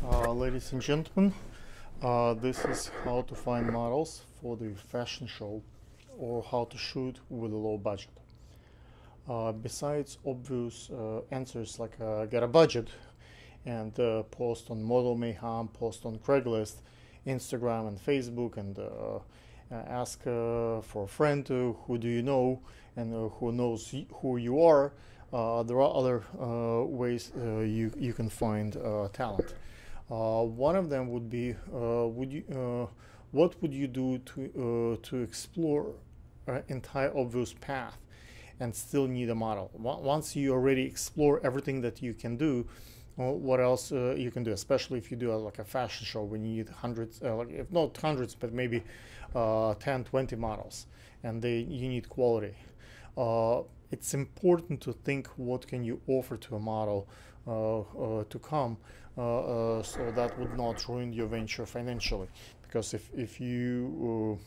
Ladies and gentlemen, this is how to find models for the fashion show or how to shoot with a low budget. Besides obvious answers like get a budget and post on Model Mayhem, post on Craigslist, Instagram and Facebook, and ask for a friend who do you know and who knows who you are. There are other ways you can find talent. One of them would be, what would you do to explore an entire obvious path and still need a model? Once you already explore everything that you can do, what else you can do? Especially if you do like a fashion show when you need hundreds, like if not hundreds, but maybe 10, 20 models, and you need quality. It's important to think what can you offer to a model to come, so that would not ruin your venture financially. Because if you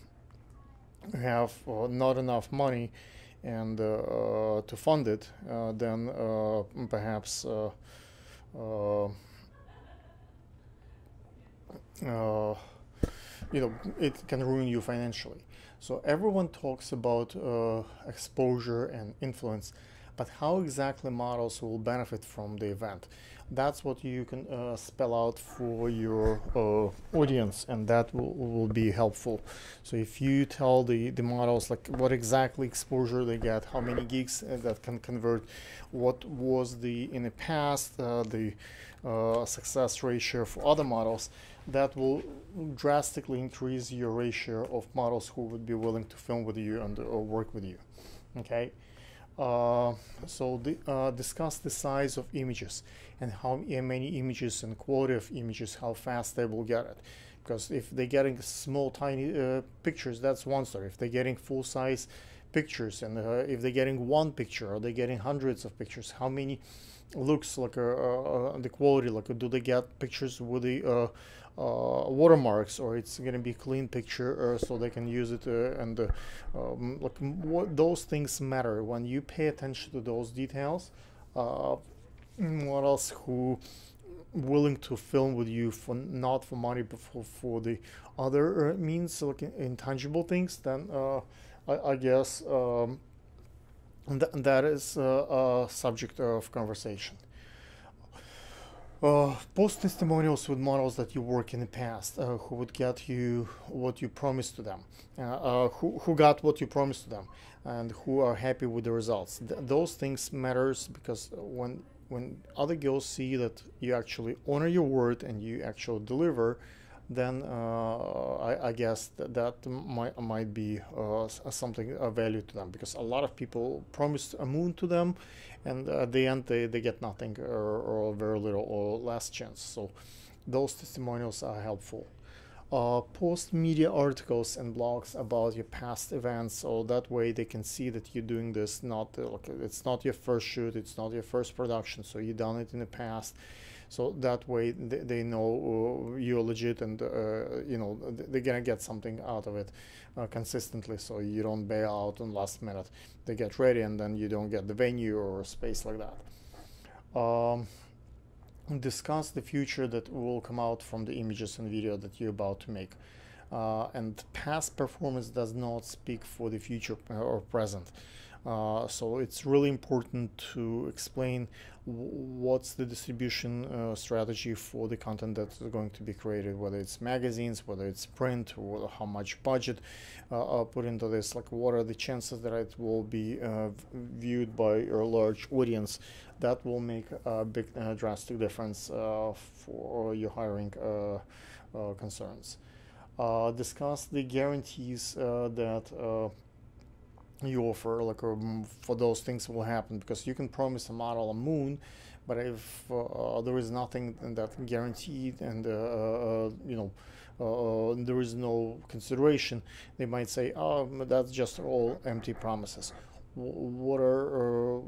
have not enough money and to fund it, then perhaps it can ruin you financially. So everyone talks about exposure and influence, but how exactly models will benefit from the event? That's what you can spell out for your audience, and that will be helpful. So if you tell the models like what exactly exposure they get, how many gigs that can convert, what was in the past the success ratio for other models, that will drastically increase your ratio of models who would be willing to film with you and work with you. Okay. Discuss the size of images and how many images and quality of images, how fast they will get it. Because if they're getting small, tiny pictures, that's one story. If they're getting full-size pictures, and if they're getting one picture or they're getting hundreds of pictures, how many looks like the quality, like do they get pictures with the watermarks, or it's going to be a clean picture so they can use it, those things matter. When you pay attention to those details, models who willing to film with you for not for money but for the other means, like intangible things, then I guess that is a subject of conversation. Post testimonials with models that you work in the past, who would get you what you promised to them, who got what you promised to them, and who are happy with the results. Those things matters, because when other girls see that you actually honor your word and you actually deliver, then I guess that might be something of value to them, because a lot of people promise a moon to them, and at the end they get nothing, or very little or less chance. So those testimonials are helpful. Post media articles and blogs about your past events, so that way they can see that you're doing this, not it's not your first shoot, it's not your first production, so you've done it in the past. So that way they know you're legit, and they're gonna get something out of it consistently, so you don't bail out on last minute. They get ready and then you don't get the venue or space like that. Discuss the future that will come out from the images and video that you're about to make. And past performance does not speak for the future or present. So it's really important to explain what's the distribution strategy for the content that's going to be created, whether it's magazines, whether it's print, or how much budget put into this, like what are the chances that it will be viewed by a large audience. That will make a big drastic difference for your hiring concerns. Discuss the guarantees that you offer, like for those things will happen, because you can promise a model a moon, but if there is nothing that guaranteed, and there is no consideration, they might say, oh, that's just all empty promises. What are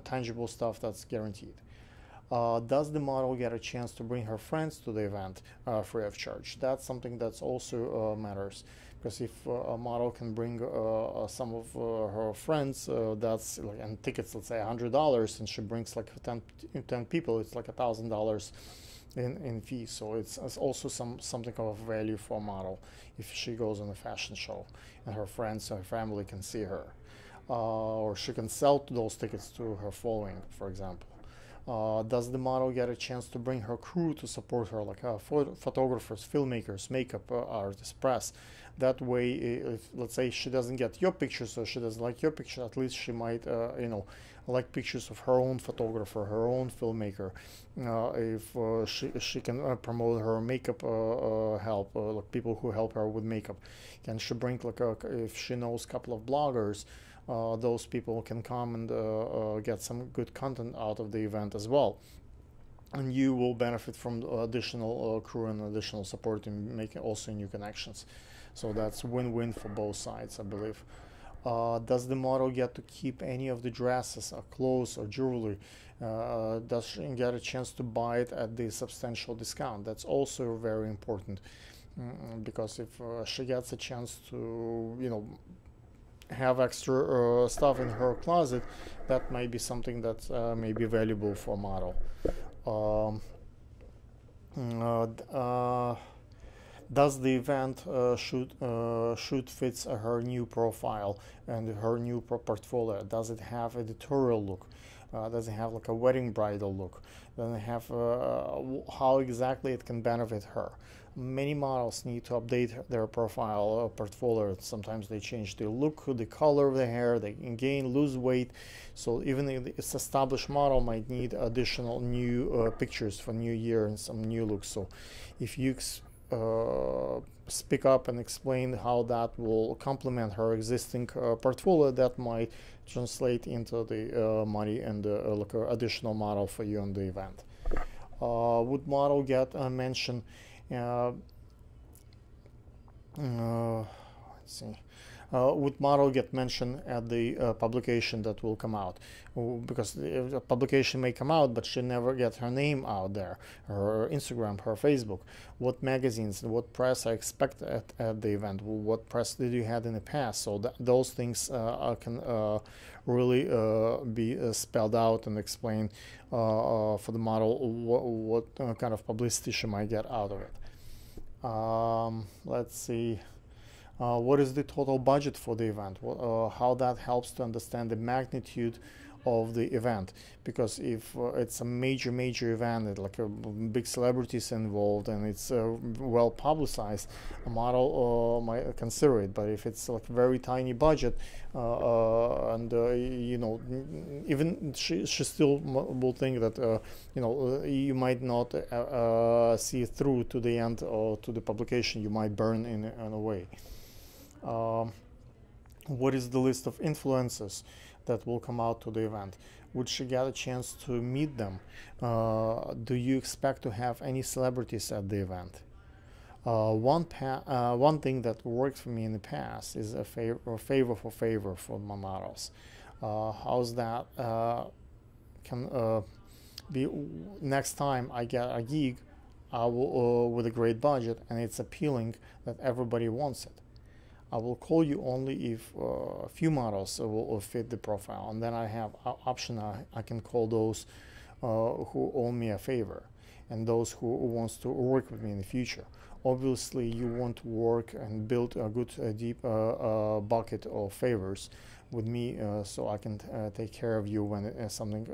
tangible stuff that's guaranteed? Does the model get a chance to bring her friends to the event free of charge? That's something that's also matters, because if a model can bring some of her friends, that's like, and tickets, let's say $100, and she brings like 10 people, it's like $1,000 in fees. So it's also something of value for a model if she goes on a fashion show and her friends, her family can see her, or she can sell those tickets to her following, for example. Does the model get a chance to bring her crew to support her, like photographers, filmmakers, makeup artists, press? That way, if let's say she doesn't get your pictures, or she doesn't like your picture, at least she might, like pictures of her own photographer, her own filmmaker. If she can promote her makeup help, like people who help her with makeup. Can she bring like if she knows a couple of bloggers? Those people can come and get some good content out of the event as well, and you will benefit from additional crew and additional support in making also new connections. So that's win-win for both sides, I believe. Does the model get to keep any of the dresses or clothes or jewelry? Does she get a chance to buy it at the substantial discount? That's also very important, because if she gets a chance to, have extra stuff in her closet, that might be something that may be valuable for a model. Does the event shoot fits her new profile and her new portfolio? Does it have editorial look? Does it have like a wedding bridal look? Does it have how exactly it can benefit her? Many models need to update their profile portfolio. Sometimes they change the look, the color of the hair, they gain, lose weight. So even if it's established model might need additional new pictures for new year and some new looks. So if you speak up and explain how that will complement her existing portfolio, that might translate into the money and like additional model for you on the event. Would model get a mention? Let's see. Would model get mentioned at the publication that will come out? Because the publication may come out, but she never get her name out there, her Instagram, her Facebook. What magazines, what press I expect at the event? What press did you had in the past? So those things can really be spelled out and explained for the model what kind of publicity she might get out of it. Let's see. What is the total budget for the event? How that helps to understand the magnitude of the event, because if it's a major event, like big celebrities involved and it's well publicized, a model might consider it. But if it's like very tiny budget, and even she still will think that you might not see through to the end or to the publication. You might burn in a way. What is the list of influencers that will come out to the event? Would she get a chance to meet them? Do you expect to have any celebrities at the event? One thing that worked for me in the past is a favor for my models. How's that? Can be next time I get a gig, I will with a great budget and it's appealing that everybody wants it. I will call you only if a few models will fit the profile, and then I have option. I can call those who owe me a favor, and those who wants to work with me in the future. Obviously, you want to work and build a good deep bucket of favors with me, so I can take care of you when something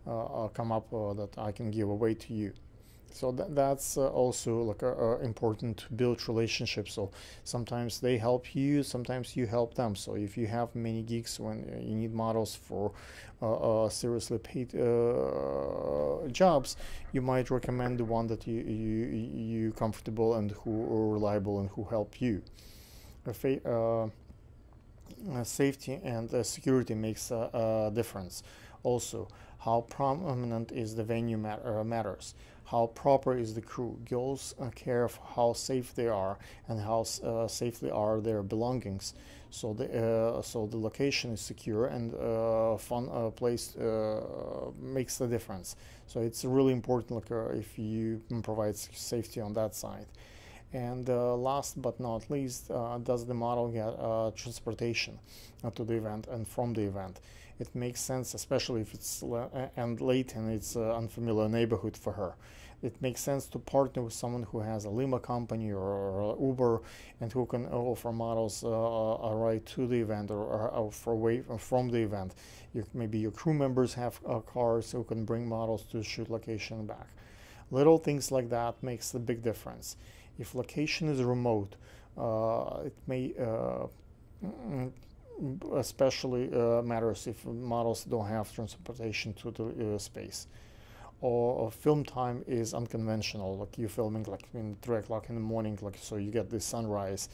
come up that I can give away to you. So that's also like important to build relationships. So sometimes they help you, sometimes you help them. So if you have many gigs when you need models for seriously paid jobs, you might recommend the one that you comfortable and who are reliable and who help you. Safety and security makes a difference. Also, how prominent is the venue matters. How proper is the crew? Girls care of how safe they are and how safely are their belongings. So the location is secure and fun place makes the difference. So it's really important, like if you provide safety on that side. And last but not least, does the model get transportation to the event and from the event? It makes sense, especially if it's late and it's an unfamiliar neighborhood for her. It makes sense to partner with someone who has a limo company or Uber, and who can offer models a ride to the event, or for away from the event. Maybe your crew members have cars who can bring models to the shoot location and back. Little things like that makes a big difference. If location is remote, it may especially matters if models don't have transportation to the space. Or film time is unconventional, like you're filming like in 3 o'clock in the morning, like so you get the sunrise.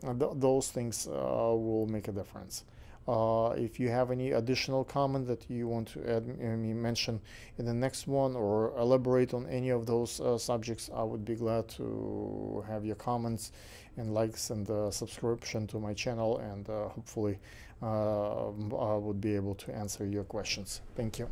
Those things will make a difference. If you have any additional comment that you want to add, mention in the next one, or elaborate on any of those subjects, I would be glad to have your comments and likes and subscription to my channel, and hopefully I would be able to answer your questions. Thank you.